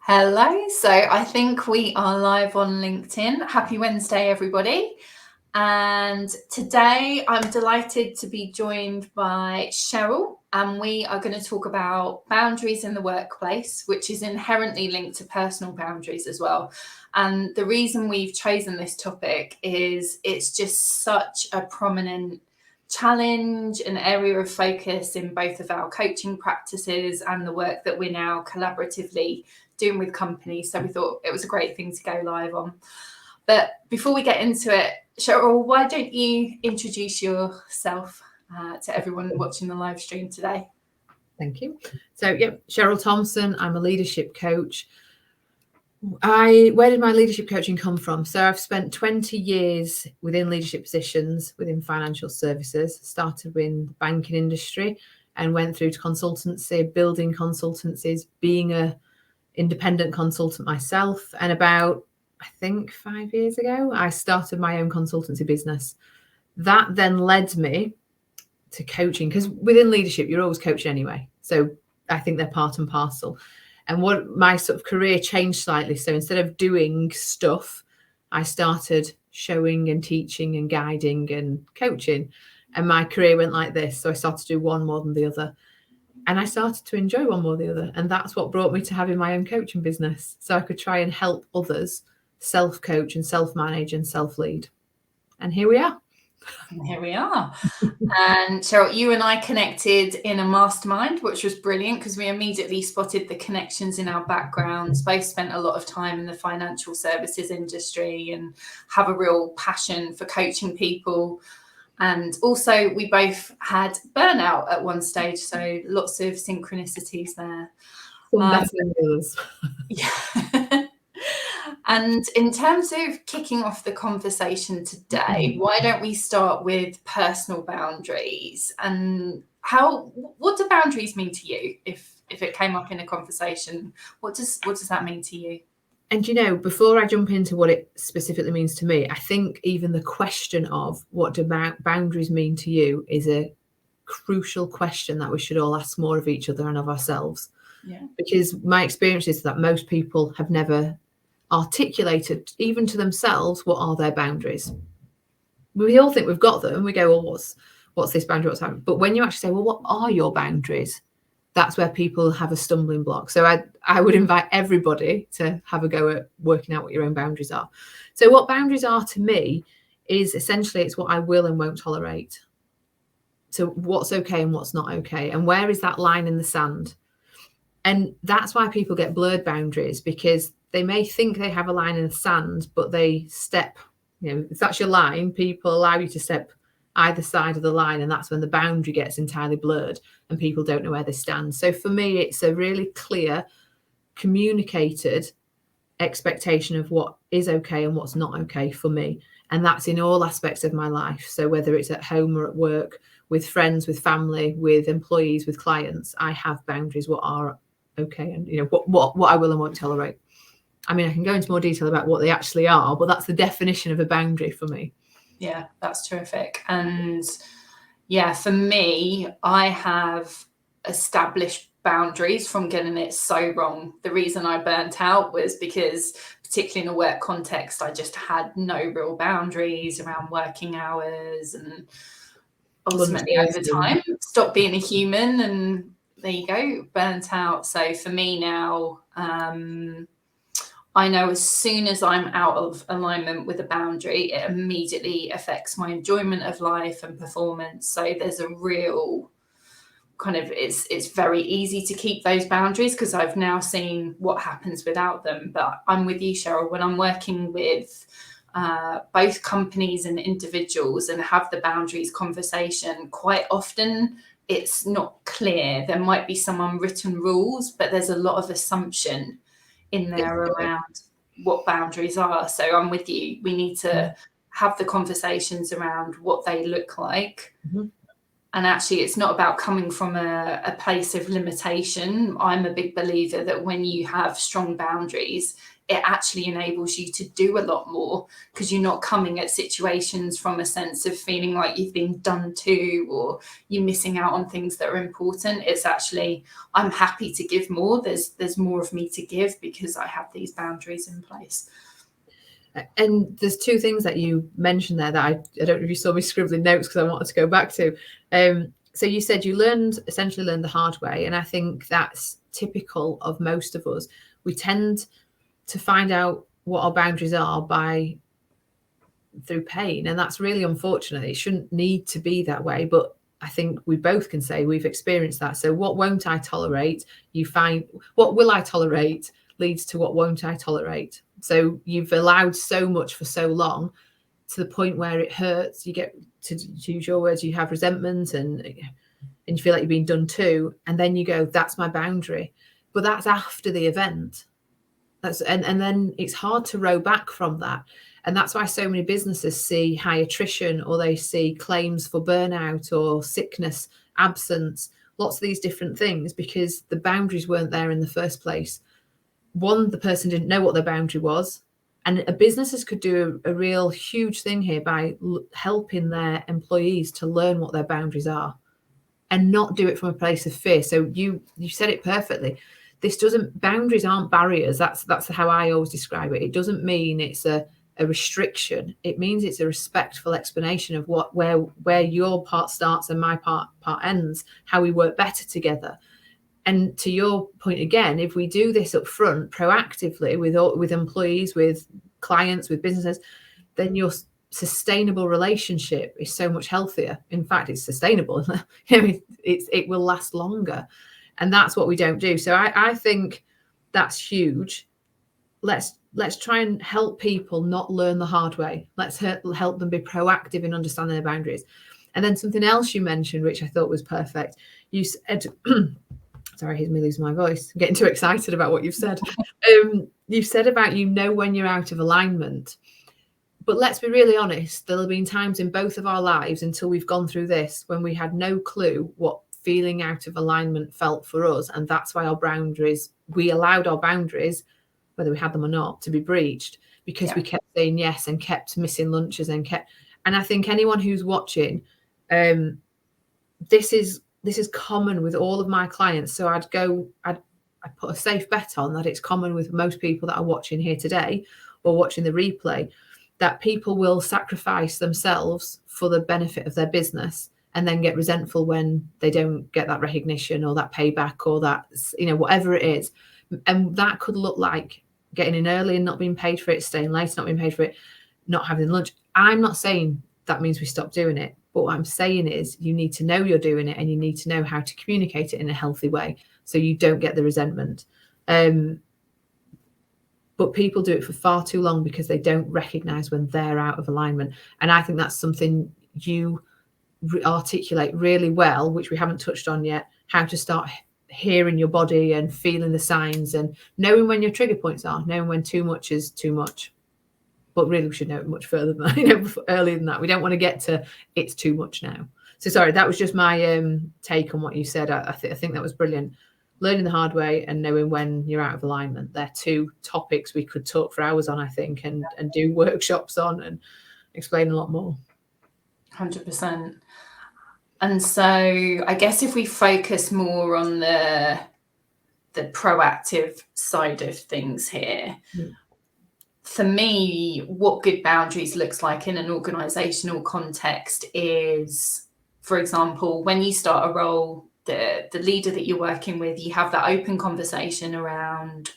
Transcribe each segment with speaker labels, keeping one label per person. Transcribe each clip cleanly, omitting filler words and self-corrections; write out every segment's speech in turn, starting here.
Speaker 1: Hello. So I think we are live on LinkedIn. Happy Wednesday, everybody. And today I'm delighted to be joined by Cheryl, and we are going to talk about boundaries in the workplace, which is inherently linked to personal boundaries as well. And the reason we've chosen this topic is it's just such a prominent challenge, an area of focus in both of our coaching practices and the work that we're now collaboratively doing with companies. So we thought it was a great thing to go live on. But before we get into it, Cheryl, why don't you introduce yourself to everyone watching the live stream today?
Speaker 2: Thank you. So, Cheryl Thompson. I'm a leadership coach. Where did my leadership coaching come from? So I've spent 20 years within leadership positions within financial services, started in the banking industry and went through to consultancy, building consultancies, being a independent consultant myself. And about, I think 5 years ago, I started my own consultancy business. That then led me to coaching, because within leadership, you're always coaching anyway. So I think they're part and parcel. And what my sort of career changed slightly. So instead of doing stuff, I started showing and teaching and guiding and coaching. And my career went like this. So I started to do one more than the other. And I started to enjoy one more than the other. And that's what brought me to having my own coaching business. So I could try and help others self-coach and self-manage and self-lead. And here we are.
Speaker 1: And here we are. And Cheryl, you and I connected in a mastermind, which was brilliant because we immediately spotted the connections in our backgrounds, both spent a lot of time in the financial services industry and have a real passion for coaching people. And also we both had burnout at one stage, so lots of synchronicities there.
Speaker 2: Some better than others.
Speaker 1: Yeah. And in terms of kicking off the conversation today, why don't we start with personal boundaries and what do boundaries mean to you? If it came up in a conversation, what does that mean to you?
Speaker 2: And, before I jump into what it specifically means to me, I think even the question of what do boundaries mean to you is a crucial question that we should all ask more of each other and of ourselves.
Speaker 1: Yeah.
Speaker 2: Because my experience is that most people have never articulated, even to themselves, what are their boundaries. We all think we've got them. We go, well, what's this boundary? What's that? But when you actually say, well, what are your boundaries? That's where people have a stumbling block. So I would invite everybody to have a go at working out what your own boundaries are. So what boundaries are to me is essentially it's what I will and won't tolerate. So what's okay and what's not okay. And where is that line in the sand? And that's why people get blurred boundaries, because they may think they have a line in the sand, but they step, if that's your line, people allow you to step either side of the line. And that's when the boundary gets entirely blurred and people don't know where they stand. So for me, it's a really clear, communicated expectation of what is okay and what's not okay for me. And that's in all aspects of my life. So whether it's at home or at work, with friends, with family, with employees, with clients, I have boundaries, what are okay and what I will and won't tolerate. I mean, I can go into more detail about what they actually are, but that's the definition of a boundary for me.
Speaker 1: Yeah, that's terrific. And yeah, for me, I have established boundaries from getting it so wrong. The reason I burnt out was because, particularly in a work context, I just had no real boundaries around working hours, and ultimately over time stopped being a human, and there you go, burnt out. So for me now, I know as soon as I'm out of alignment with a boundary, it immediately affects my enjoyment of life and performance. So there's a real kind of, it's very easy to keep those boundaries because I've now seen what happens without them. But I'm with you, Cheryl, when I'm working with both companies and individuals and have the boundaries conversation, quite often it's not clear. There might be some unwritten rules, but there's a lot of assumption in there around what boundaries are. So I'm with you. We need to have the conversations around what they look like.
Speaker 2: Mm-hmm.
Speaker 1: And actually, it's not about coming from a place of limitation. I'm a big believer that when you have strong boundaries, it actually enables you to do a lot more, because you're not coming at situations from a sense of feeling like you've been done to, or you're missing out on things that are important. It's actually, I'm happy to give more. There's more of me to give because I have these boundaries in place.
Speaker 2: And there's two things that you mentioned there that I don't know if you saw me scribbling notes because I wanted to go back to. So you said you essentially learned the hard way. And I think that's typical of most of us. We tend to find out what our boundaries are through pain. And that's really unfortunate. It shouldn't need to be that way. But I think we both can say we've experienced that. So what won't I tolerate? You find what will I tolerate leads to what won't I tolerate. So you've allowed so much for so long to the point where it hurts. You get, to use your words, you have resentment and you feel like you're being done to. And then you go, that's my boundary. But that's after the event. And then it's hard to row back from that. And that's why so many businesses see high attrition, or they see claims for burnout or sickness, absence, lots of these different things, because the boundaries weren't there in the first place. One, the person didn't know what their boundary was. And businesses could do a real huge thing here by helping their employees to learn what their boundaries are and not do it from a place of fear. So you said it perfectly. Boundaries aren't barriers. That's how I always describe it. It doesn't mean it's a restriction. It means it's a respectful explanation of where your part starts and my part ends, how we work better together. And to your point again, if we do this up front proactively with employees, with clients, with businesses, then your sustainable relationship is so much healthier. In fact, it's sustainable. It will last longer. And that's what we don't do. So I think that's huge. Let's try and help people not learn the hard way. Let's help them be proactive in understanding their boundaries. And then something else you mentioned, which I thought was perfect. You said, sorry, here's me losing my voice. I'm getting too excited about what you've said. You've said about, when you're out of alignment. But let's be really honest, there'll have been times in both of our lives until we've gone through this when we had no clue what feeling out of alignment felt for us. And that's why we allowed our boundaries, whether we had them or not, to be breached, because we kept saying yes and kept missing lunches and I think anyone who's watching, this is common with all of my clients. So I'd put a safe bet on that it's common with most people that are watching here today or watching the replay, that people will sacrifice themselves for the benefit of their business and then get resentful when they don't get that recognition or that payback or that, whatever it is. And that could look like getting in early and not being paid for it, staying late, not being paid for it, not having lunch. I'm not saying that means we stop doing it. But what I'm saying is you need to know you're doing it and you need to know how to communicate it in a healthy way so you don't get the resentment. But people do it for far too long because they don't recognize when they're out of alignment. And I think that's something you articulate really well, which we haven't touched on yet, how to start hearing your body and feeling the signs and knowing when your trigger points are, knowing when too much is too much. But really, we should know it much further than that, earlier than that. We don't want to get to it's too much now. So sorry, that was just my take on what you said. I think that was brilliant. Learning the hard way and knowing when you're out of alignment. They're two topics we could talk for hours on, I think, and do workshops on and explain a lot more.
Speaker 1: 100%. And so I guess if we focus more on the proactive side of things here, for me, what good boundaries looks like in an organizational context is, for example, when you start a role, the leader that you're working with, you have that open conversation around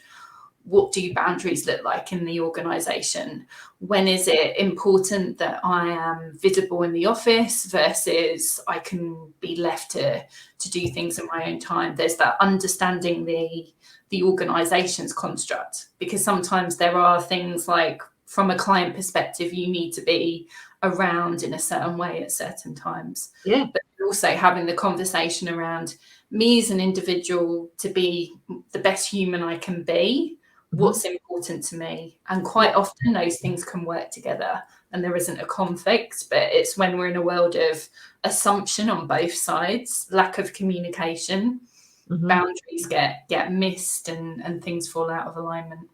Speaker 1: what do boundaries look like in the organization? When is it important that I am visible in the office versus I can be left to do things in my own time? There's that understanding the organization's construct, because sometimes there are things like, from a client perspective, you need to be around in a certain way at certain times.
Speaker 2: Yeah.
Speaker 1: But also having the conversation around me as an individual to be the best human I can be, what's important to me. And quite often those things can work together and there isn't a conflict, but it's when we're in a world of assumption on both sides, lack of communication, boundaries get missed and things fall out of alignment.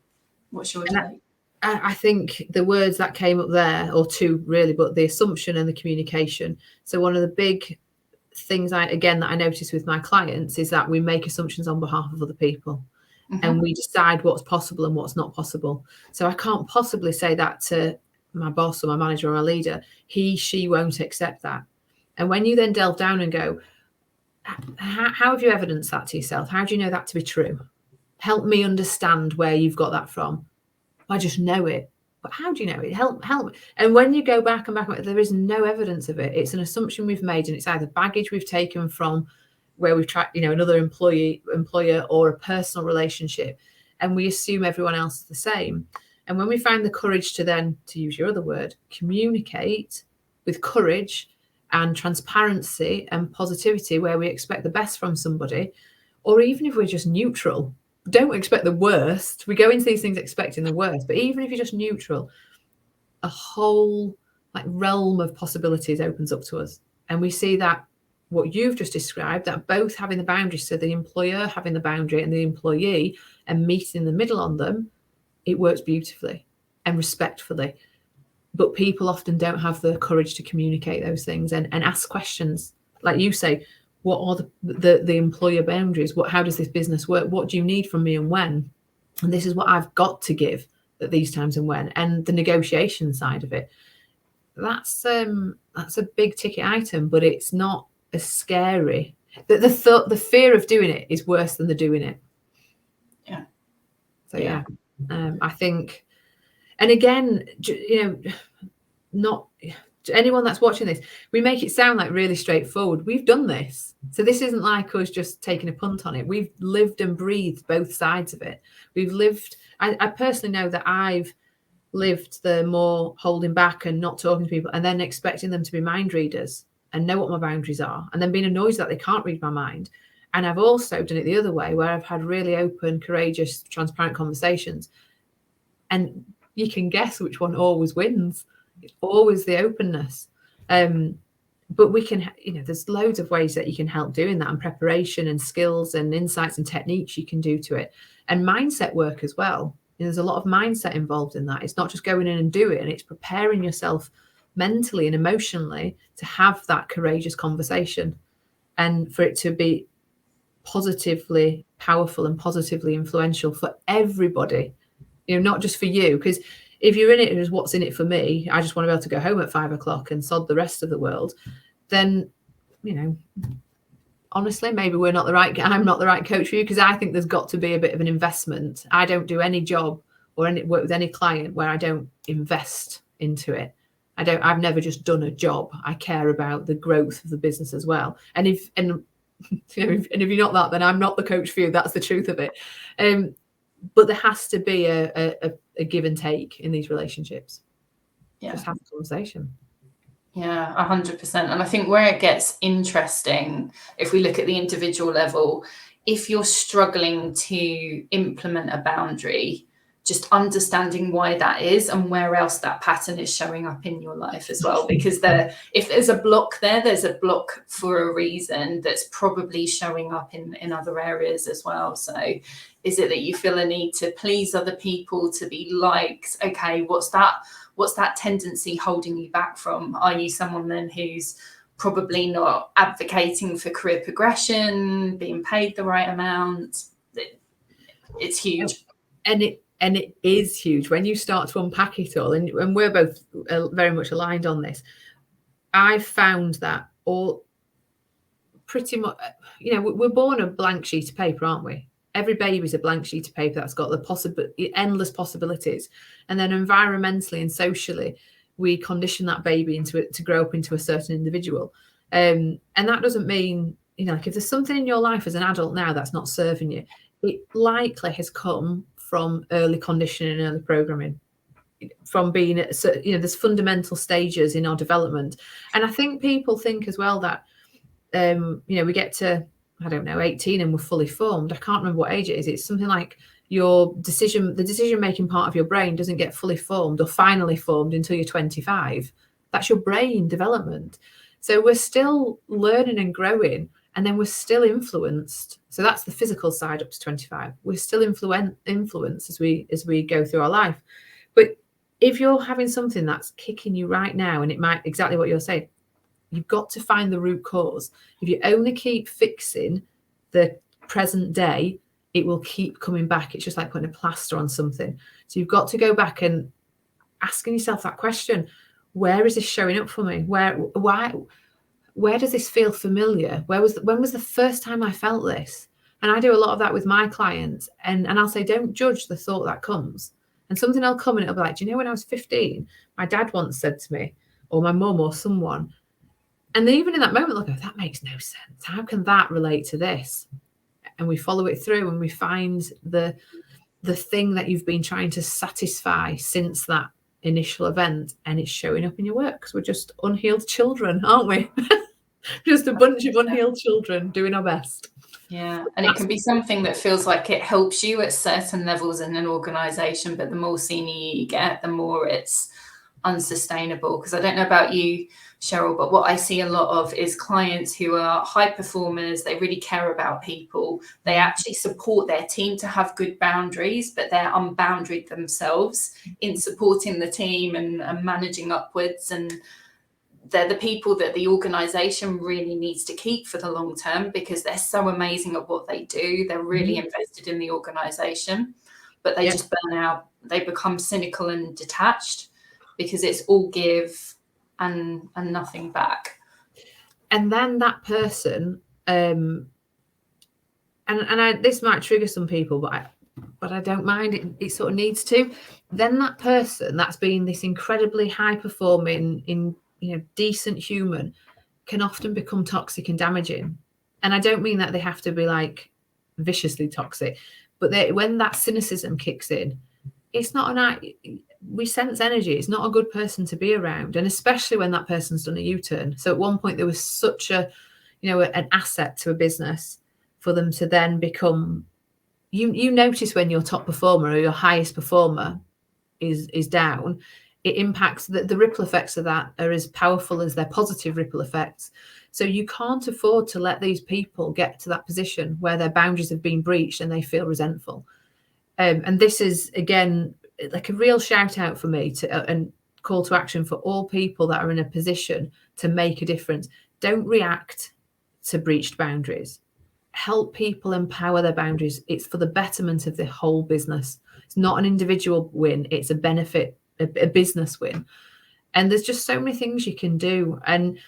Speaker 1: What's your take?
Speaker 2: I think the words that came up there, or two really, but the assumption and the communication. So one of the big things that I notice with my clients is that we make assumptions on behalf of other people. And we decide what's possible and what's not possible. So I can't possibly say that to my boss or my manager or my leader. She won't accept that. And when you then delve down and go, how have you evidenced that to yourself? How do you know that to be true? Help me understand where you've got that from. I just know it. But how do you know it? Help. And when you go back and back, there is no evidence of it. It's an assumption we've made, and it's either baggage we've taken from where we've tried, another employer or a personal relationship, and we assume everyone else is the same. And when we find the courage to then, to use your other word, communicate with courage and transparency and positivity, where we expect the best from somebody, or even if we're just neutral, don't expect the worst. We go into these things expecting the worst, but even if you're just neutral, a whole realm of possibilities opens up to us. And we see that what you've just described, that both having the boundaries, so the employer having the boundary and the employee, and meeting in the middle on them, it works beautifully and respectfully. But people often don't have the courage to communicate those things and ask questions. Like you say, what are the employer boundaries? How does this business work? What do you need from me and when? And this is what I've got to give at these times and when. And the negotiation side of it, that's a big ticket item, but it's not as scary. The fear of doing it is worse than the doing it.
Speaker 1: Yeah.
Speaker 2: So yeah, I think, and again, not anyone that's watching this, we make it sound like really straightforward. We've done this. So this isn't like us just taking a punt on it. We've lived and breathed both sides of it. We've lived, I personally know that I've lived the more holding back and not talking to people, and then expecting them to be mind readers and know what my boundaries are, and then being annoyed that they can't read my mind. And I've also done it the other way, where I've had really open, courageous, transparent conversations. And you can guess which one always wins. It's always the openness. But we can, there's loads of ways that you can help doing that, and preparation and skills and insights and techniques you can do to it, and mindset work as well. There's a lot of mindset involved in that. It's not just going in and do it, and it's preparing yourself mentally and emotionally to have that courageous conversation, and for it to be positively powerful and positively influential for everybody, not just for you. Because if you're in it as what's in it for me, I just want to be able to go home at 5 o'clock and sod the rest of the world, then honestly, maybe I'm not the right coach for you, because I think there's got to be a bit of an investment. I don't do any job or any work with any client where I don't invest into it. I've never just done a job. I care about the growth of the business as well. And if you're not that, then I'm not the coach for you. That's the truth of it. But there has to be a give and take in these relationships.
Speaker 1: Yeah.
Speaker 2: Just have a conversation.
Speaker 1: Yeah, 100%. And I think where it gets interesting, if we look at the individual level, if you're struggling to implement a boundary, just understanding why that is and where else that pattern is showing up in your life as well. Because if there's a block there's a block for a reason that's probably showing up in other areas as well. So is it that you feel a need to please other people, to be liked? Okay, what's that tendency holding you back from? Are you someone then who's probably not advocating for career progression, being paid the right amount? It's huge.
Speaker 2: And it is huge when you start to unpack it all. And we're both very much aligned on this. I've found that all pretty much, we're born a blank sheet of paper, aren't we? Every baby's a blank sheet of paper that's got the endless possibilities. And then environmentally and socially, we condition that baby to grow up into a certain individual. And that doesn't mean, if there's something in your life as an adult now that's not serving you, it likely has come from early conditioning and early programming, from being at, there's fundamental stages in our development. And I think people think as well that, we get to, 18 and we're fully formed. I can't remember what age it is. It's something like the decision-making part of your brain doesn't get fully formed or finally formed until you're 25. That's your brain development. So we're still learning and growing. And then we're still influenced. So that's the physical side up to 25. We're still influenced as we go through our life. But if you're having something that's kicking you right now, and it might, exactly what you're saying, you've got to find the root cause. If you only keep fixing the present day, it will keep coming back. It's just like putting a plaster on something. So you've got to go back and asking yourself that question: where is this showing up for me? Where does this feel familiar? When was the first time I felt this? And I do a lot of that with my clients, and I'll say, don't judge the thought that comes. And something will come and it'll be like, do you know, when I was 15, my dad once said to me, or my mum or someone, and even in that moment, they'll go, that makes no sense. How can that relate to this? And we follow it through, and we find the thing that you've been trying to satisfy since that initial event, and it's showing up in your work, because we're just unhealed children, aren't we? Just a bunch of unhealed children doing our best.
Speaker 1: Yeah, and it can be something that feels like it helps you at certain levels in an organization, but the more senior you get, the more it's unsustainable. Because I don't know about you, Cheryl, but what I see a lot of is clients who are high performers. They really care about people. They actually support their team to have good boundaries, but they're unboundaried themselves in supporting the team and managing upwards. And they're the people that the organization really needs to keep for the long term, because they're so amazing at what they do. They're really invested in the organization, but they just burn out. They become cynical and detached because it's all give and nothing back.
Speaker 2: And then that person, and this might trigger some people, but I don't mind. It sort of needs to. Then that person that's been this incredibly high performing, decent human, can often become toxic and damaging. And I don't mean that they have to be like viciously toxic, but when that cynicism kicks in, it's not we sense energy. It's not a good person to be around, and especially when that person's done a U-turn. So at one point there was such an asset to a business, for them to then become, you notice when your top performer or your highest performer is down, it impacts the ripple effects of that are as powerful as their positive ripple effects. So you can't afford to let these people get to that position where their boundaries have been breached and they feel resentful. And this is, again, like a real shout out for me and call to action for all people that are in a position to make a difference. Don't react to breached boundaries. Help people empower their boundaries. It's for the betterment of the whole business. It's not an individual win. It's a benefit, a business win. And there's just so many things you can do. And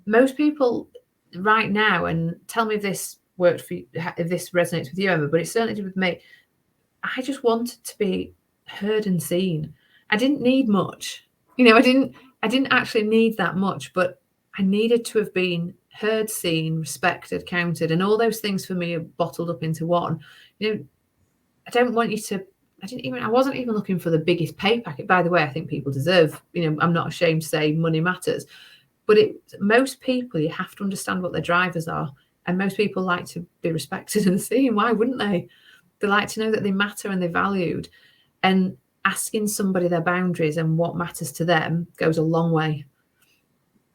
Speaker 2: most people right now, and tell me if this worked for you, if this resonates with you, Emma, but it certainly did with me. I just wanted to be heard and seen. I didn't need much. I didn't actually need that much, but I needed to have been heard, seen, respected, counted, and all those things for me are bottled up into one. I don't want you to, I wasn't even looking for the biggest pay packet. By the way, I think people deserve, I'm not ashamed to say money matters, but most people, you have to understand what their drivers are. And most people like to be respected and seen. Why wouldn't they? They like to know that they matter and they're valued. And asking somebody their boundaries and what matters to them goes a long way.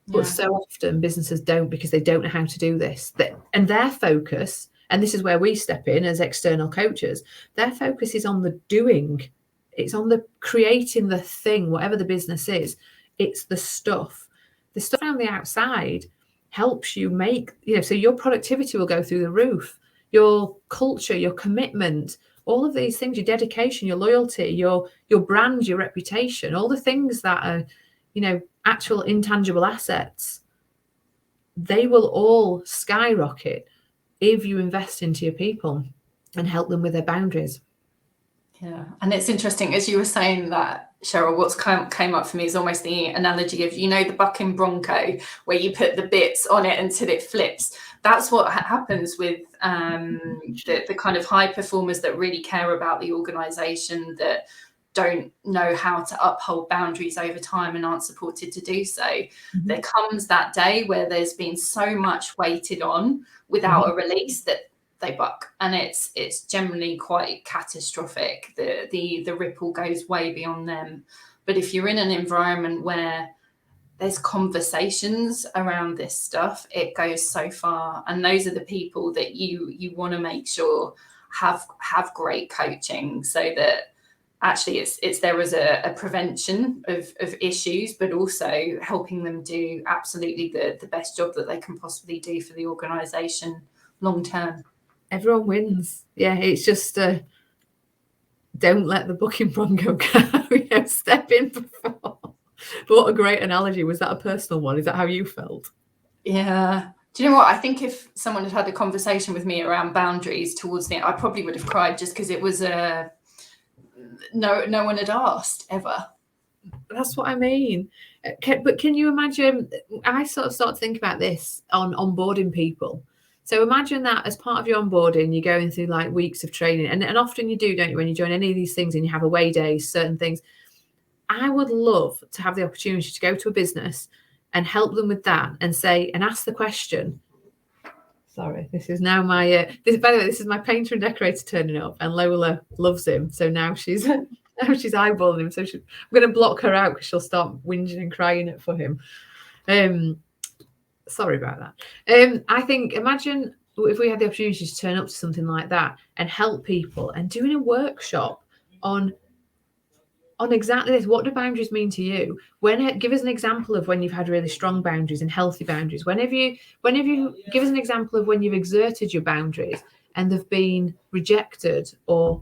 Speaker 2: Yeah. But so often businesses don't, because they don't know how to do this. And their focus, and this is where we step in as external coaches, their focus is on the doing. It's on the creating the thing, whatever the business is. It's the stuff. The stuff on the outside helps you make, so your productivity will go through the roof. Your culture, your commitment, all of these things, your dedication, your loyalty, your brand, your reputation, all the things that are, actual intangible assets, they will all skyrocket if you invest into your people and help them with their boundaries.
Speaker 1: Yeah. And it's interesting, as you were saying that, Cheryl, what's came up for me is almost the analogy of, the bucking bronco, where you put the bits on it until it flips. That's what happens with the kind of high performers that really care about the organization, that don't know how to uphold boundaries over time and aren't supported to do so. Mm-hmm. There comes that day where there's been so much weighted on without a release that they buck, and it's generally quite catastrophic. The ripple goes way beyond them. But if you're in an environment where there's conversations around this stuff, it goes so far. And those are the people that you want to make sure have great coaching, so that actually it's there as a prevention of issues, but also helping them do absolutely the best job that they can possibly do for the organisation long term.
Speaker 2: Everyone wins. Yeah, it's just don't let the booking bronco go. Step in before. But what a great analogy. Was that a personal one? Is that how you felt?
Speaker 1: Yeah. Do you know what? I think if someone had had a conversation with me around boundaries towards the end, I probably would have cried, just because it was no one had asked ever.
Speaker 2: That's what I mean. But can you imagine? I sort of start to think about this on onboarding people. So imagine that as part of your onboarding, you're going through like weeks of training, and often you do, don't you, when you join any of these things and you have away days, certain things. I would love to have the opportunity to go to a business and help them with that, and say, and ask the question. Sorry, this is now my by the way, this is my painter and decorator turning up, and Lola loves him, so now she's eyeballing him. So I'm going to block her out because she'll start whinging and crying for him. Sorry about that. I think, imagine if we had the opportunity to turn up to something like that and help people, and doing a workshop on exactly this. What do boundaries mean to you? Give us an example of when you've had really strong boundaries and healthy boundaries. Whenever you give us an example of when you've exerted your boundaries and they've been rejected or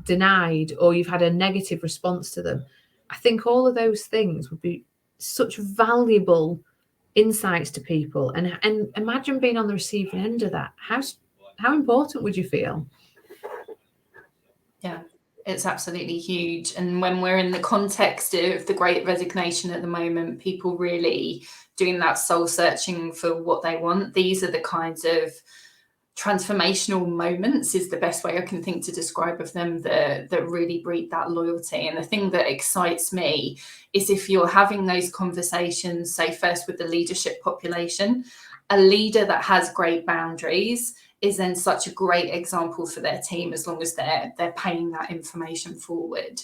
Speaker 2: denied, or you've had a negative response to them. I think all of those things would be such valuable insights to people. And imagine being on the receiving end of that. How important would you feel?
Speaker 1: Yeah, it's absolutely huge. And when we're in the context of the Great Resignation at the moment, people really doing that soul searching for what they want, these are the kinds of transformational moments, is the best way I can think to describe of them, that really breed that loyalty. And the thing that excites me is if you're having those conversations, say first with the leadership population, a leader that has great boundaries is then such a great example for their team, as long as they're paying that information forward.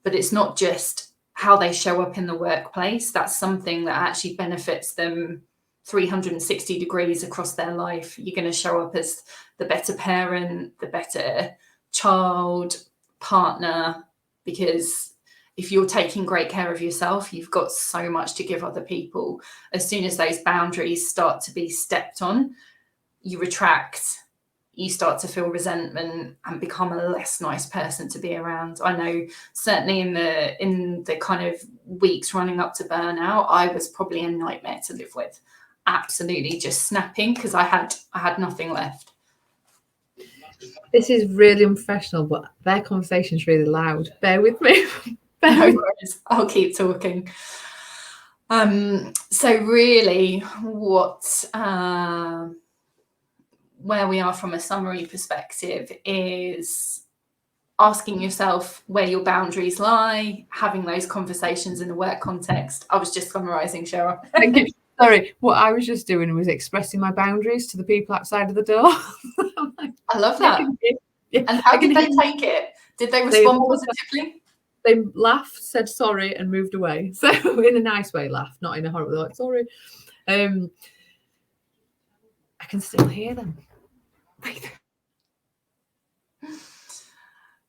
Speaker 1: But it's not just how they show up in the workplace. That's something that actually benefits them 360 degrees across their life. You're going to show up as the better parent, the better child, partner, because if you're taking great care of yourself, you've got so much to give other people. As soon as those boundaries start to be stepped on, you retract, you start to feel resentment and become a less nice person to be around. I know certainly in the kind of weeks running up to burnout, I was probably a nightmare to live with. Absolutely just snapping because I had nothing left.
Speaker 2: This is really unprofessional, but their conversation's really loud. Bear with me.
Speaker 1: No worries. I'll keep talking. So really what where we are from a summary perspective is asking yourself where your boundaries lie, having those conversations in a work context. I was just summarising, Cheryl.
Speaker 2: Thank you. Sorry, what I was just doing was expressing my boundaries to the people outside of the door.
Speaker 1: I love that. Yeah, and how did they take it? Did they respond positively?
Speaker 2: They laughed, said sorry, and moved away. So in a nice way, laughed, not in a horrible, like, sorry. I can still hear them.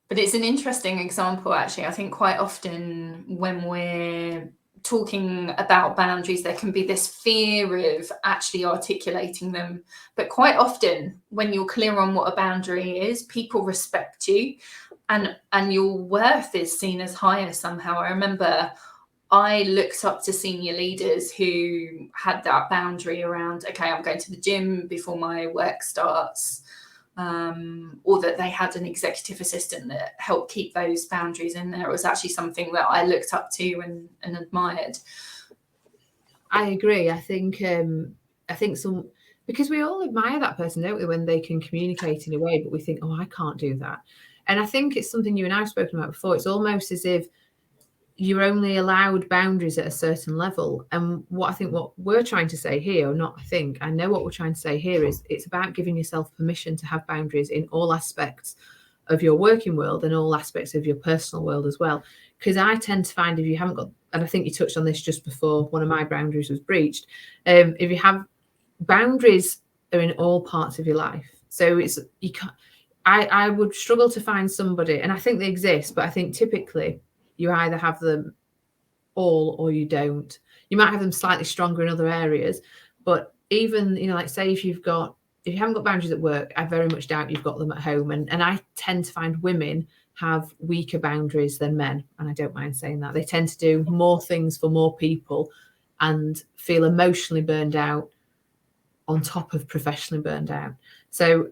Speaker 1: But it's an interesting example, actually. I think quite often when we're talking about boundaries, there can be this fear of actually articulating them. But quite often when you're clear on what a boundary is, people respect you and your worth is seen as higher somehow. I remember I looked up to senior leaders who had that boundary around, okay, I'm going to the gym before my work starts. Or that they had an executive assistant that helped keep those boundaries in there. It was actually something that I looked up to and admired.
Speaker 2: I agree. I think some, because we all admire that person, don't we, when they can communicate in a way, but we think, oh, I can't do that. And I think it's something you and I've spoken about before. It's almost as if you're only allowed boundaries at a certain level. And what we're trying to say here, or not, I know what we're trying to say here is it's about giving yourself permission to have boundaries in all aspects of your working world and all aspects of your personal world as well. Because I tend to find if you haven't got and I think you touched on this just before one of my boundaries was breached. If you have boundaries are in all parts of your life. So you can't, I would struggle to find somebody, and I think they exist, but I think typically you either have them all or you don't. You might have them slightly stronger in other areas, but even, like say if you haven't got boundaries at work, I very much doubt you've got them at home. And I tend to find women have weaker boundaries than men, and I don't mind saying that. They tend to do more things for more people and feel emotionally burned out on top of professionally burned out. So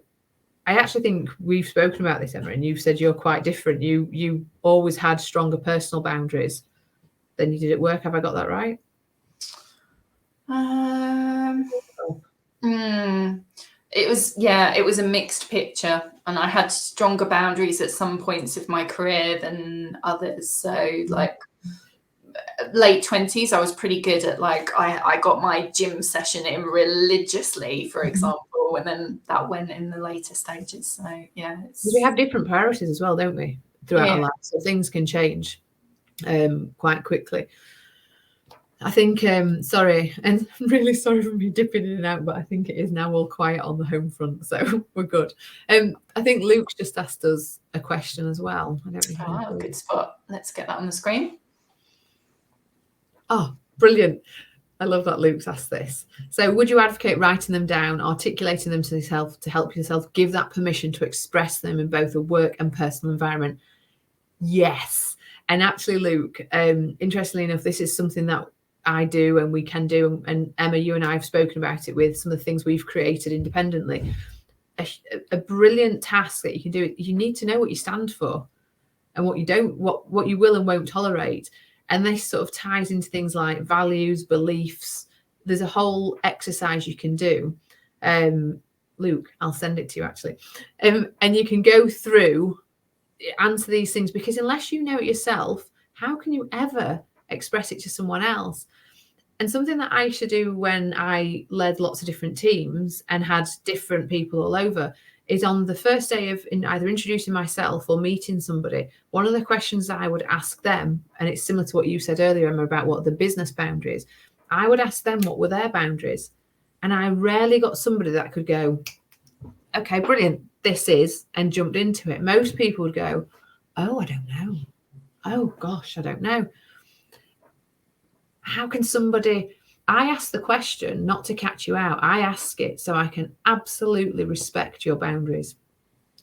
Speaker 2: I actually think we've spoken about this, Emma, and you've said you're quite different. You always had stronger personal boundaries than you did at work. Have I got that right?
Speaker 1: It was a mixed picture, and I had stronger boundaries at some points of my career than others. So like late 20s, I was pretty good at I got my gym session in religiously, for example, and then that went in the later stages. So yeah,
Speaker 2: we have different priorities as well, don't we, throughout our life? So things can change quite quickly. I think, sorry, and I'm really sorry for me dipping in and out, but I think it is now all quiet on the home front, so we're good. I think Luke's just asked us a question as well. I don't know.
Speaker 1: Good spot. Let's get that on the screen.
Speaker 2: Oh, brilliant. I love that Luke's asked this. So would you advocate writing them down, articulating them to yourself to help yourself give that permission to express them in both a work and personal environment? Yes. And actually, Luke, interestingly enough, this is something that I do and we can do. And Emma, you and I have spoken about it with some of the things we've created independently. A brilliant task that you can do. You need to know what you stand for and what you don't, what you will and won't tolerate. And this sort of ties into things like values, beliefs. There's a whole exercise you can do. Luke, I'll send it to you actually. And you can go through, answer these things, because unless you know it yourself, how can you ever express it to someone else? And something that I used to do when I led lots of different teams and had different people all over is on the first day of either introducing myself or meeting somebody, one of the questions that I would ask them, and it's similar to what you said earlier, Emma, about what the business boundaries, I would ask them what were their boundaries. And I rarely got somebody that could go, okay, brilliant, this is, and jumped into it. Most people would go, oh, I don't know. Oh, gosh, I don't know. How can somebody, I ask the question not to catch you out. I ask it so I can absolutely respect your boundaries.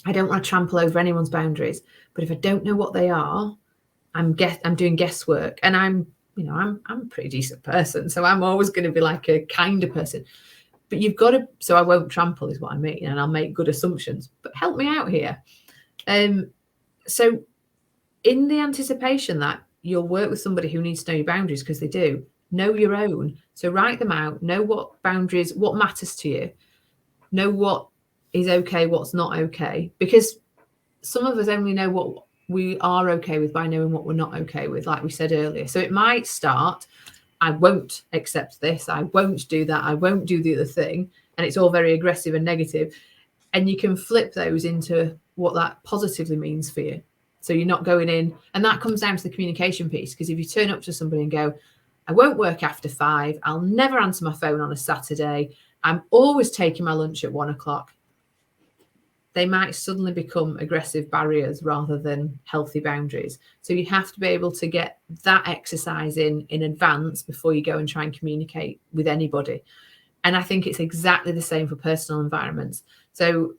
Speaker 2: I don't want to trample over anyone's boundaries, but if I don't know what they are, I'm doing guesswork, and I'm a pretty decent person, so I'm always going to be like a kinder person. But you've got to, so I won't trample is what I mean, and I'll make good assumptions, but help me out here. So in the anticipation that you'll work with somebody who needs to know your boundaries, because they do, know your own. So write them out, know what boundaries, what matters to you, know what is okay, what's not okay, because some of us only know what we are okay with by knowing what we're not okay with, like we said earlier. So it might start, I won't accept this, I won't do that, I won't do the other thing, and it's all very aggressive and negative. And you can flip those into what that positively means for you. So you're not going in, and that comes down to the communication piece, because if you turn up to somebody and go, I won't work after 5, I'll never answer my phone on a Saturday, I'm always taking my lunch at 1 o'clock, they might suddenly become aggressive barriers rather than healthy boundaries. So you have to be able to get that exercise in advance before you go and try and communicate with anybody. And I think it's exactly the same for personal environments. So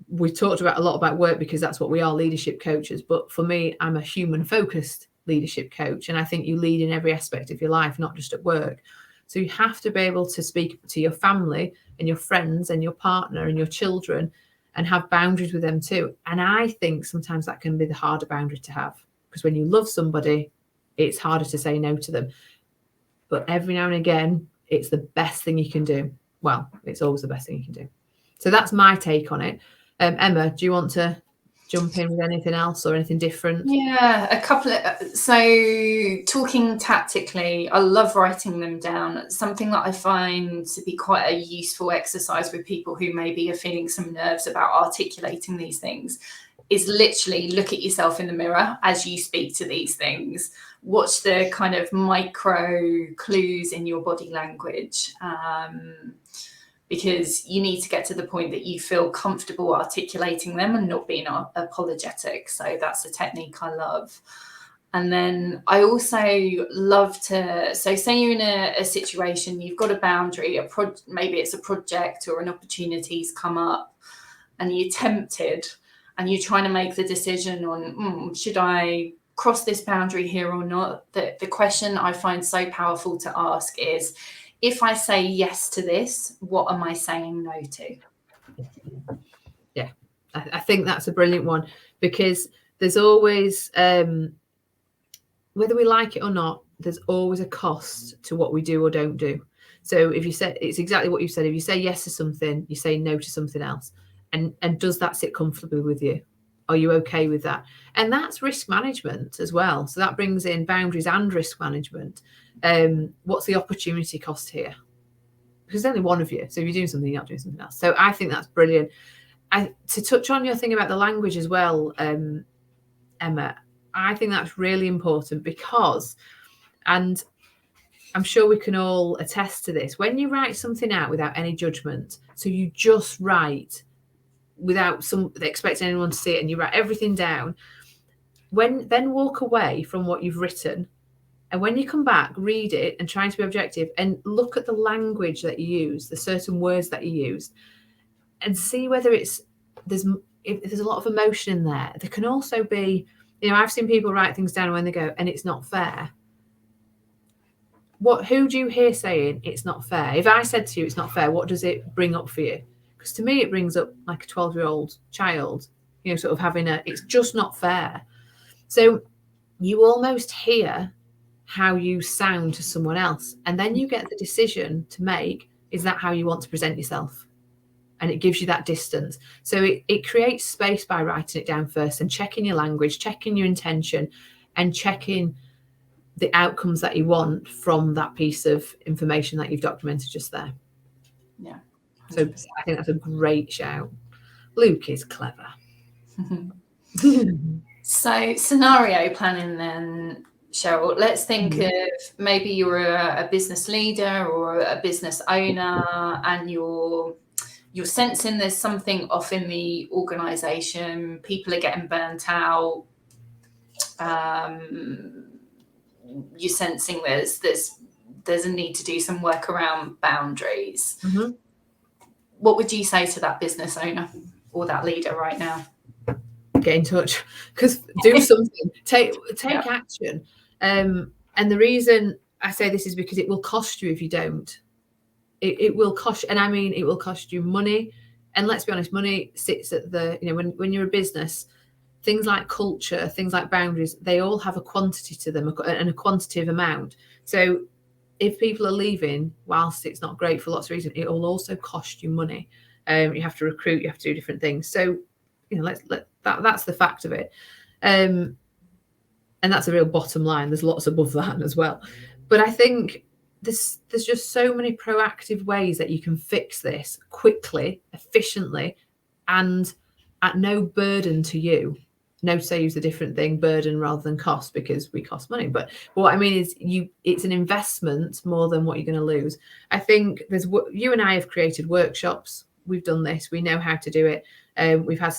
Speaker 2: we talked about a lot about work because that's what we are, leadership coaches. But for me, I'm a human-focused leadership coach. And I think you lead in every aspect of your life, not just at work. So you have to be able to speak to your family and your friends and your partner and your children and have boundaries with them too. And I think sometimes that can be the harder boundary to have, because when you love somebody, it's harder to say no to them. But every now and again, it's the best thing you can do. Well, it's always the best thing you can do. So that's my take on it. Emma, do you want to jump in with anything else or anything different?
Speaker 1: Yeah, a couple of, so talking tactically, I love writing them down. Something that I find to be quite a useful exercise with people who maybe are feeling some nerves about articulating these things is literally look at yourself in the mirror as you speak to these things. Watch the kind of micro clues in your body language, because you need to get to the point that you feel comfortable articulating them and not being apologetic. So that's a technique I love. And then I also love to, so say you're in a situation, you've got a boundary, maybe it's a project or an opportunity's come up and you're tempted and you're trying to make the decision on, should I cross this boundary here or not? The question I find so powerful to ask is, if I say yes to this, what am I saying no to?
Speaker 2: Yeah, I think that's a brilliant one, because there's always, whether we like it or not, there's always a cost to what we do or don't do. So if you say, it's exactly what you said, if you say yes to something, you say no to something else. And does that sit comfortably with you? Are you okay with that? And that's risk management as well. So that brings in boundaries and risk management. What's the opportunity cost here? Because there's only one of you. So if you're doing something, you're not doing something else. So I think that's brilliant. To touch on your thing about the language as well, Emma, I think that's really important because, and I'm sure we can all attest to this, when you write something out without any judgment, so you just write without expecting anyone to see it, and you write everything down, then walk away from what you've written, and when you come back, read it and try to be objective and look at the language that you use, the certain words that you use, and see whether if there's a lot of emotion in there. There can also be, I've seen people write things down when they go, and it's not fair. Who do you hear saying it's not fair? If I said to you it's not fair, what does it bring up for you? Because to me, it brings up like a 12-year-old child, sort of having it's just not fair. So you almost hear how you sound to someone else. And then you get the decision to make, is that how you want to present yourself? And it gives you that distance. So it creates space by writing it down first and checking your language, checking your intention, and checking the outcomes that you want from that piece of information that you've documented just there.
Speaker 1: Yeah. 100%.
Speaker 2: So I think that's a great shout. Luke is clever.
Speaker 1: So scenario planning then, Cheryl, let's think of maybe you're a business leader or a business owner and you're sensing there's something off in the organization, people are getting burnt out, you're sensing there's a need to do some work around boundaries.
Speaker 2: Mm-hmm.
Speaker 1: What would you say to that business owner or that leader right now?
Speaker 2: Get in touch, because do something, take action. And the reason I say this is because it will cost you if you don't. It will cost, and I mean it will cost you money. And let's be honest, money sits at the, when you're a business, things like culture, things like boundaries, they all have a quantity to them and a quantitative amount. So if people are leaving, whilst it's not great for lots of reasons, it will also cost you money. You have to recruit, you have to do different things. So, that's the fact of it. And that's a real bottom line. There's lots above that as well. But I think there's just so many proactive ways that you can fix this quickly, efficiently, and at no burden to you. Note I use a different thing, burden rather than cost, because we cost money. But what I mean is it's an investment more than what you're going to lose. I think you and I have created workshops. We've done this. We know how to do it. We've had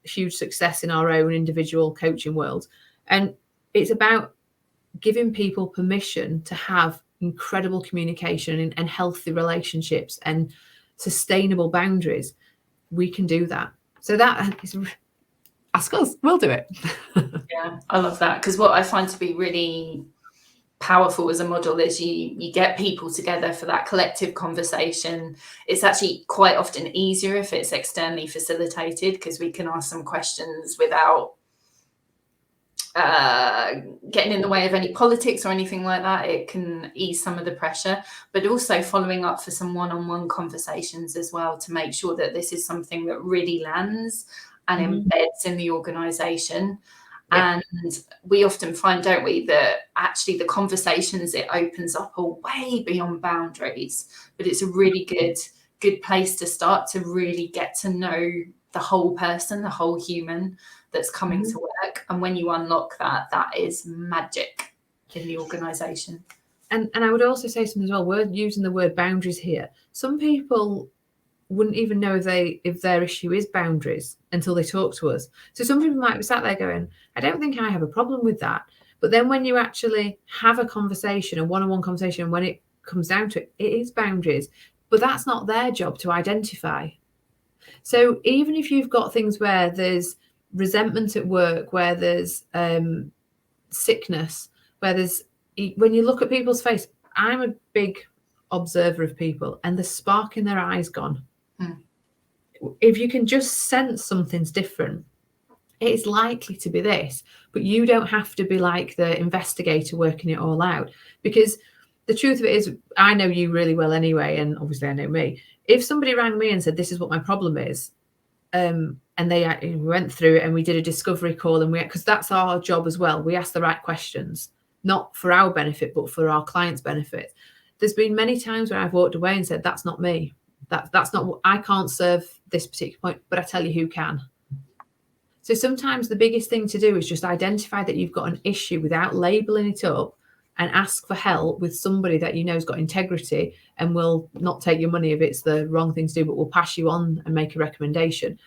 Speaker 2: huge success in our own individual coaching world. And it's about giving people permission to have incredible communication and healthy relationships and sustainable boundaries. We can do that. So that is, ask us, we'll do it.
Speaker 1: Yeah, I love that, because what I find to be really powerful as a model is you get people together for that collective conversation. It's actually quite often easier if it's externally facilitated, because we can ask some questions without getting in the way of any politics or anything like that. It can ease some of the pressure, but also following up for some one-on-one conversations as well to make sure that this is something that really lands and embeds in the organization. Yeah. And we often find, don't we, that actually the conversations it opens up are way beyond boundaries, but it's a really good place to start to really get to know the whole person, the whole human, that's coming to work. And when you unlock that, that is magic in the organisation.
Speaker 2: And I would also say something as well. We're using the word boundaries here. Some people wouldn't even know if their issue is boundaries until they talk to us. So some people might be sat there going, I don't think I have a problem with that. But then when you actually have a conversation, a one-on-one conversation, when it comes down to it, it is boundaries. But that's not their job to identify. So even if you've got things where there's resentment at work, where there's sickness, where there's, when you look at people's face, I'm a big observer of people, and the spark in their eyes gone. If you can just sense something's different, it's likely to be this, but you don't have to be like the investigator working it all out, because the truth of it is, I know you really well anyway, and obviously I know me. If somebody rang me and said, this is what my problem is, and we went through it and we did a discovery call, and because that's our job as well, we ask the right questions, not for our benefit, but for our clients' benefit. There's been many times where I've walked away and said, that's not me. That's not what, I can't serve this particular point, but I tell you who can. So sometimes the biggest thing to do is just identify that you've got an issue without labeling it up, and ask for help with somebody that you know has got integrity and will not take your money if it's the wrong thing to do, but will pass you on and make a recommendation.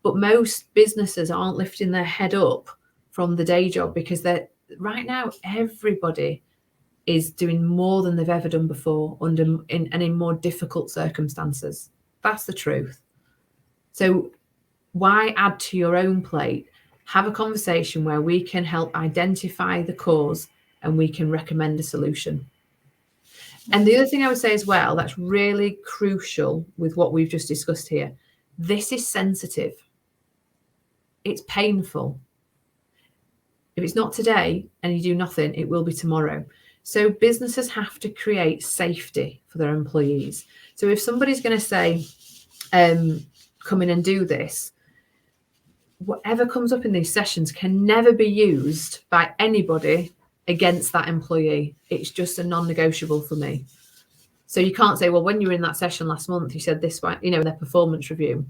Speaker 2: But most businesses aren't lifting their head up from the day job, because they're right now, everybody is doing more than they've ever done before in more difficult circumstances. That's the truth. So why add to your own plate? Have a conversation where we can help identify the cause and we can recommend a solution. And the other thing I would say as well, that's really crucial with what we've just discussed here, this is sensitive. It's painful. If it's not today and you do nothing, it will be tomorrow. So businesses have to create safety for their employees. So if somebody's going to say, come in and do this, whatever comes up in these sessions can never be used by anybody against that employee. It's just a non-negotiable for me. So you can't say, well, when you were in that session last month, you said this, their performance review.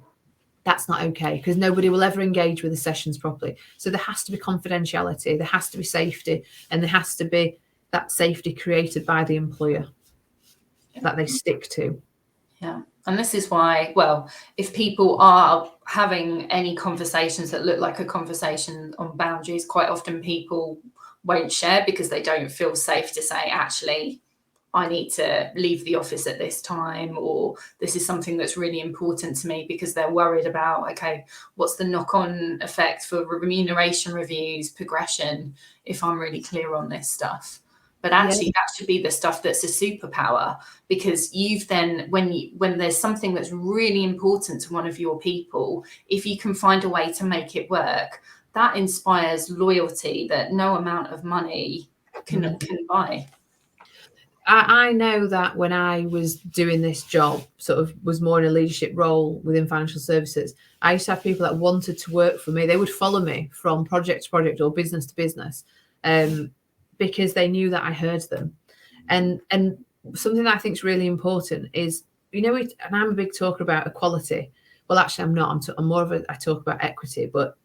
Speaker 2: That's not okay, because nobody will ever engage with the sessions properly. So there has to be confidentiality, there has to be safety, and there has to be that safety created by the employer that they stick to.
Speaker 1: Yeah. And this is why, well, if people are having any conversations that look like a conversation on boundaries, quite often people won't share because they don't feel safe to say, actually, I need to leave the office at this time, or this is something that's really important to me, because they're worried about, okay, what's the knock-on effect for remuneration reviews, progression, if I'm really clear on this stuff. But actually, that should be the stuff that's a superpower, because you've then, when there's something that's really important to one of your people, if you can find a way to make it work, that inspires loyalty that no amount of money can buy.
Speaker 2: I know that when I was doing this job, sort of was more in a leadership role within financial services, I used to have people that wanted to work for me. They would follow me from project to project or business to business, because they knew that I heard them. And something that I think is really important is, and I'm a big talker about equality. Well, actually, I'm not. I'm more of I talk about equity. But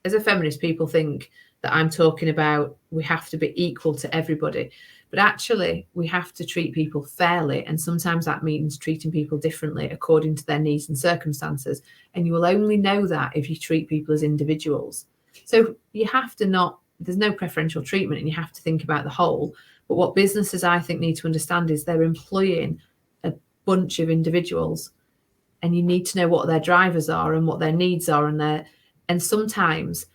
Speaker 2: as a feminist, people think that I'm talking about we have to be equal to everybody. But actually, we have to treat people fairly. And sometimes that means treating people differently according to their needs and circumstances. And you will only know that if you treat people as individuals. So you have to there's no preferential treatment, and you have to think about the whole. But what businesses, I think, need to understand is they're employing a bunch of individuals, and you need to know what their drivers are and what their needs are. And sometimes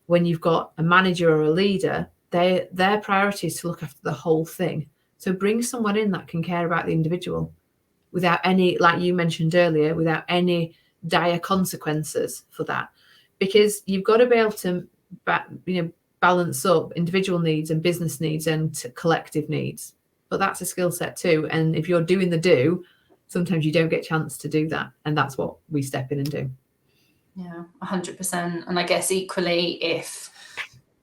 Speaker 2: when you've got a manager or a leader, their priority is to look after the whole thing. So bring someone in that can care about the individual without any, like you mentioned earlier, without any dire consequences for that. Because you've got to be able to balance up individual needs and business needs and collective needs. But that's a skill set too. And if you're doing the do, sometimes you don't get a chance to do that. And that's what we step in and do.
Speaker 1: Yeah, 100%. And I guess equally, if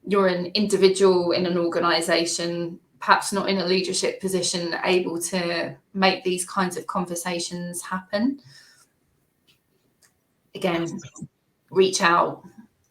Speaker 1: you're an individual in an organization, perhaps not in a leadership position, able to make these kinds of conversations happen, again, reach out,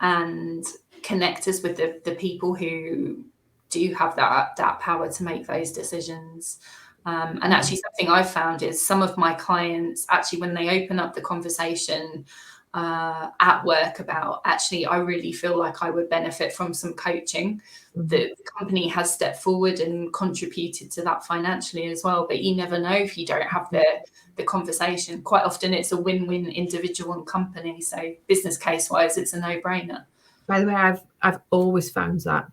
Speaker 1: and connect us with the people who do have that power to make those decisions. And actually something I've found is some of my clients, actually, when they open up the conversation at work about, actually, I really feel like I would benefit from some coaching, the company has stepped forward and contributed to that financially as well. But you never know if you don't have the conversation. Quite often it's a win-win individual and company. So business case wise, it's a no-brainer.
Speaker 2: By the way, I've always found that.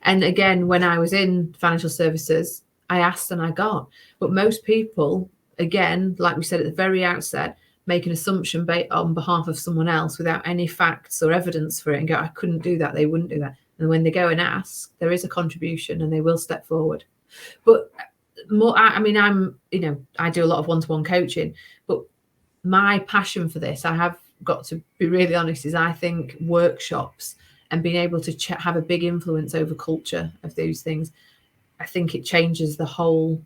Speaker 2: And again, when I was in financial services, I asked and I got. But most people, again, like we said at the very outset, make an assumption on behalf of someone else without any facts or evidence for it and go, I couldn't do that, they wouldn't do that. And when they go and ask, there is a contribution and they will step forward. But more, I mean, I do a lot of one-to-one coaching, but my passion for this, I have got to be really honest, is I think workshops and being able to have a big influence over culture of those things, I think it changes the whole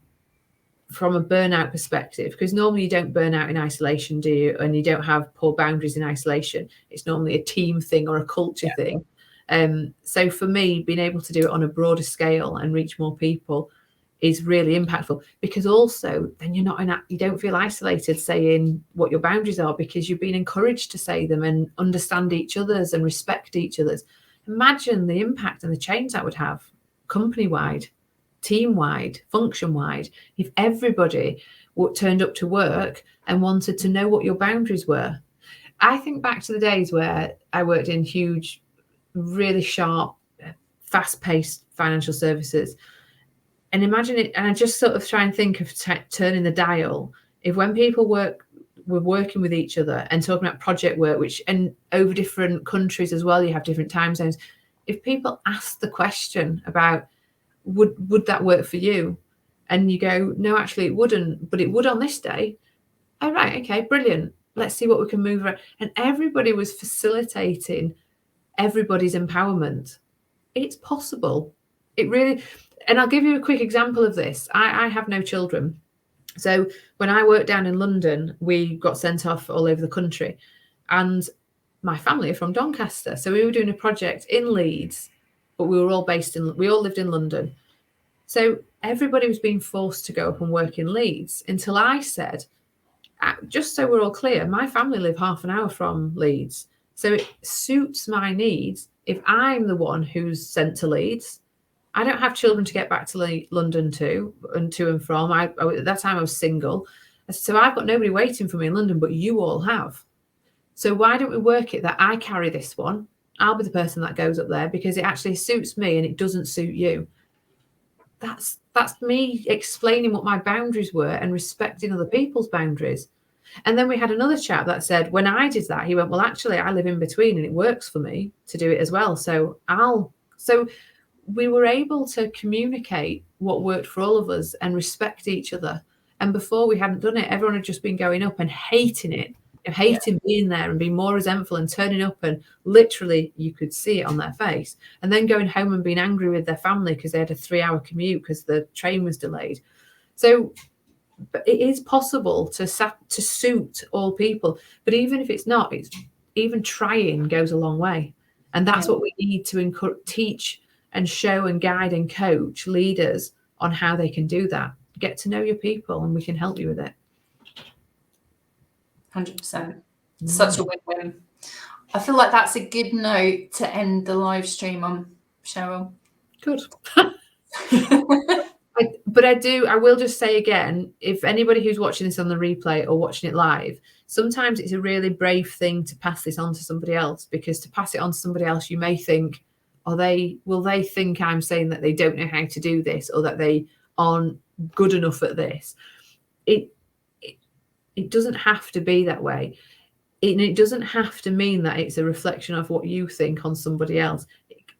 Speaker 2: from a burnout perspective, because normally you don't burn out in isolation, do you? And you don't have poor boundaries in isolation. It's normally a team thing or a culture thing. So for me, being able to do it on a broader scale and reach more people is really impactful, because also then you don't feel isolated saying what your boundaries are, because you've been encouraged to say them and understand each other's and respect each other's. Imagine the impact and the change that would have company-wide, team-wide, function-wide, if everybody turned up to work and wanted to know what your boundaries were. I think back to the days where I worked in huge, really sharp, fast-paced financial services, and imagine it, and I just sort of try and think of turning the dial. If when people were working with each other and talking about project work, and over different countries as well, you have different time zones. If people ask the question about, would that work for you? And you go, no, actually it wouldn't, but it would on this day. Oh, right, okay, brilliant. Let's see what we can move around. And everybody was facilitating everybody's empowerment. It's possible. It really, and I'll give you a quick example of this. I have no children. So when I worked down in London, we got sent off all over the country. And my family are from Doncaster. So we were doing a project in Leeds, but we all lived in London. So everybody was being forced to go up and work in Leeds until I said, just so we're all clear, my family live half an hour from Leeds. So it suits my needs if I'm the one who's sent to Leeds. I don't have children to get back to London to and from. At that time I was single. So I've got nobody waiting for me in London, but you all have. So why don't we work it that I carry this one? I'll be the person that goes up there because it actually suits me and it doesn't suit you. That's me explaining what my boundaries were and respecting other people's boundaries. And then we had another chap that said, when I did that, he went, well, actually, I live in between and it works for me to do it as well. So we were able to communicate what worked for all of us and respect each other. And before we hadn't done it, everyone had just been going up and hating it, and hating being there and being more resentful and turning up, and literally you could see it on their face, and then going home and being angry with their family because they had a 3-hour commute because the train was delayed. So but it is possible to suit all people. But even if it's not, even trying goes a long way. And that's what we need to teach and show and guide and coach leaders on how they can do that. Get to know your people and we can help you with it.
Speaker 1: 100%. Such a win-win. I feel like that's a good note to end the live stream on, Cheryl.
Speaker 2: Good. But I will just say again, if anybody who's watching this on the replay or watching it live, sometimes it's a really brave thing to pass this on to somebody else, because to pass it on to somebody else, you may think, will they think I'm saying that they don't know how to do this or that they aren't good enough at this? It doesn't have to be that way. It doesn't have to mean that it's a reflection of what you think on somebody else.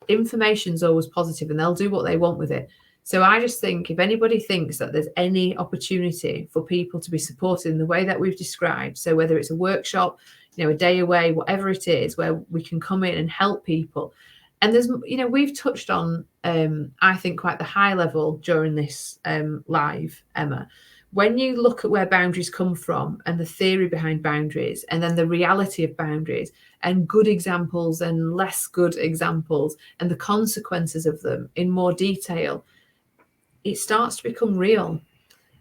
Speaker 2: Information's always positive and they'll do what they want with it. So I just think if anybody thinks that there's any opportunity for people to be supported in the way that we've described, so whether it's a workshop, a day away, whatever it is, where we can come in and help people. And there's, we've touched on, I think, quite the high level during this live, Emma. when you look at where boundaries come from and the theory behind boundaries, and then the reality of boundaries, and good examples and less good examples, and the consequences of them in more detail, it starts to become real.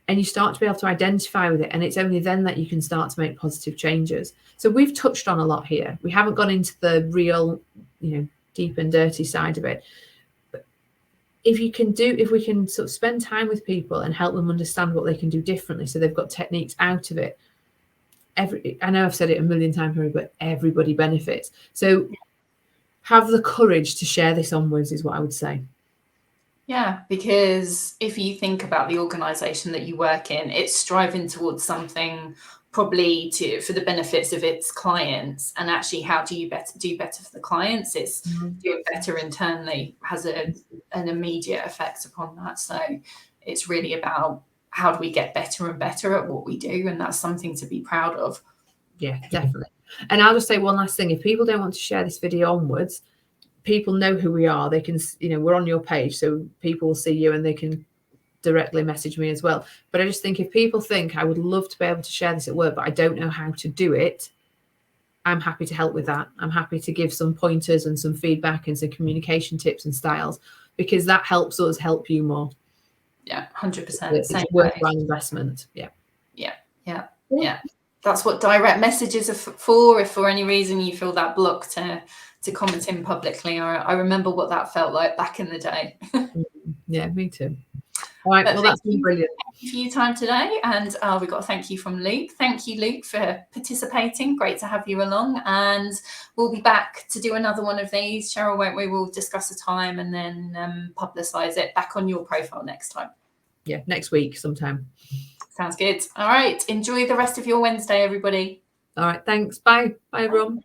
Speaker 2: And you start to be able to identify with it. And it's only then that you can start to make positive changes. So we've touched on a lot here. We haven't gone into the real, deep and dirty side of it. But if we can sort of spend time with people and help them understand what they can do differently, so they've got techniques out of it. I know I've said it a million times already, but everybody benefits. So have the courage to share this onwards is what I would say.
Speaker 1: Yeah, because if you think about the organization that you work in, it's striving towards something probably for the benefits of its clients. And actually, how do you do better for the clients? It's doing better internally has an immediate effect upon that. So it's really about how do we get better and better at what we do? And that's something to be proud of.
Speaker 2: Yeah, definitely. And I'll just say one last thing. If people don't want to share this video onwards, people know who we are. They can, we're on your page, so people will see you and they can directly message me as well. But I just think if people think I would love to be able to share this at work, but I don't know how to do it, I'm happy to help with that. I'm happy to give some pointers and some feedback and some communication tips and styles, because that helps us help you more.
Speaker 1: Yeah, 100%.
Speaker 2: It's a worthwhile investment.
Speaker 1: Yeah. That's what direct messages are for. If for any reason you feel that block to comment in publicly, I remember what that felt like back in the day.
Speaker 2: Yeah, me too. All right, well, that's been brilliant.
Speaker 1: Thank you for your time today. And we've got a thank you from Luke. Thank you, Luke, for participating. Great to have you along. And we'll be back to do another one of these. Cheryl, won't we? We'll discuss a time and then publicise it back on your profile next time.
Speaker 2: Yeah, next week sometime.
Speaker 1: Sounds good. All right. Enjoy the rest of your Wednesday, everybody.
Speaker 2: All right. Thanks. Bye. Bye, everyone.